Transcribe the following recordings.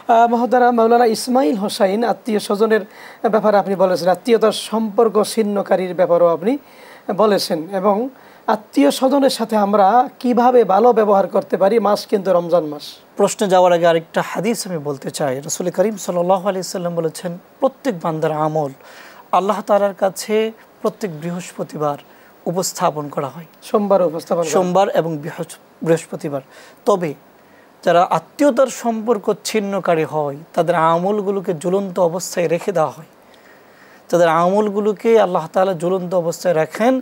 মহোদরা মাওলানা ইসমাইল হোসাইন আত্মীয় স্বজনের ব্যাপারে আপনি বলেছেন, আত্মীয়তার সম্পর্ক ছিন্নকারীর ব্যাপারেও আপনি বলেছেন, এবং আত্মীয় স্বজনের সাথে আমরা কিভাবে ভালো ব্যবহার করতে পারি। মাস কিন্তু রমজান মাস। প্রশ্নে যাওয়ার আগে আরেকটা হাদিস আমি বলতে চাই। রাসূল করিম সাল্লাল্লাহু আলাইহি সাল্লাম বলেছেন, প্রত্যেক বান্দার আমল আল্লাহ তাআলার কাছে প্রত্যেক বৃহস্পতিবার উপস্থাপন করা হয়। সোমবার এবং বৃহস্পতিবার। তবে যারা আত্মীয়তার সম্পর্ক ছিন্নকারী হয় তাদের আমলগুলোকে ঝুলন্ত অবস্থায় রেখে দেওয়া হয়। তাদের আমলগুলোকে আল্লাহ তাআলা ঝুলন্ত অবস্থায় রাখেন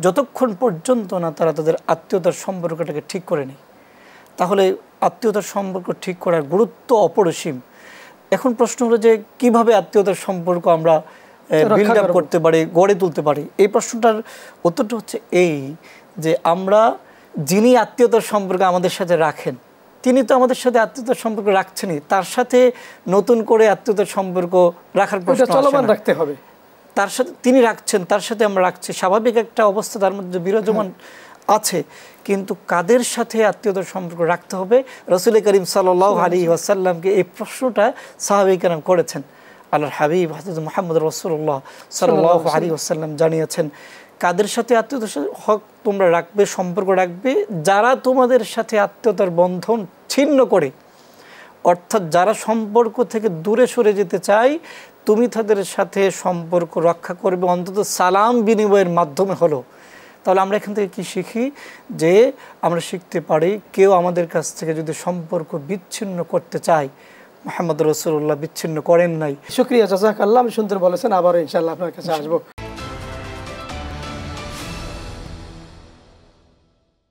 যতক্ষণ পর্যন্ত না তারা তাদের আত্মীয়তার সম্পর্কটাকে ঠিক করে নেয়। তাহলে আত্মীয়তার সম্পর্ক ঠিক করার গুরুত্ব অপরিসীম। এখন প্রশ্ন হলো যে কিভাবে আত্মীয়তার সম্পর্ক আমরা বিল্ড আপ করতে পারি, গড়ে তুলতে পারি। এই প্রশ্নটার উত্তরটা হচ্ছে এই যে আমরা যিনি আত্মীয়তার সম্পর্ক আমাদের সাথে রাখেন তিনি তো আমাদের সাথে আত্মীয়তার সম্পর্ক রাখছেনই, তার সাথে নতুন করে আত্মীয়তার সম্পর্ক রাখার প্রশ্ন চলমান রাখতে হবে। তার সাথে তিনি রাখছেন, তার সাথে আমরা রাখছি, স্বাভাবিক একটা অবস্থা তার মধ্যে বিরাজমান আছে। কিন্তু কাদের সাথে আত্মীয়তার সম্পর্ক রাখতে হবে, রাসূল করিম সাল্লাল্লাহু আলাইহি ওয়াসাল্লামকে এই প্রশ্নটা সাহাবায়ে কেরাম করেছেন। আল্লাহর হাবিব হযরত মুহাম্মদ রাসূলুল্লাহ সাল্লাল্লাহু আলাইহি ওয়াসাল্লাম জানিয়েছেন, কাদের সাথে আত্মীয়তার হক তোমরা রাখবে, সম্পর্ক রাখবে, যারা তোমাদের সাথে আত্মীয়তার বন্ধন ছিন্ন করে, অর্থাৎ যারা সম্পর্ক থেকে দূরে সরে যেতে চায় তুমি তাদের সাথে সম্পর্ক রক্ষা করবে, অন্তত সালাম বিনিময়ের মাধ্যমে হলো। তাহলে আমরা এখান থেকে কি শিখি? যে আমরা শিখতে পারি কেউ আমাদের কাছ থেকে যদি সম্পর্ক বিচ্ছিন্ন করতে চায়, মুহাম্মদ রাসূলুল্লাহ বিচ্ছিন্ন করেন নাই। শুকরিয়া, জাযাকাল্লাহ। সুন্দর বলেছেন, আবারও ইনশাআল্লাহ আপনার কাছে আসবো।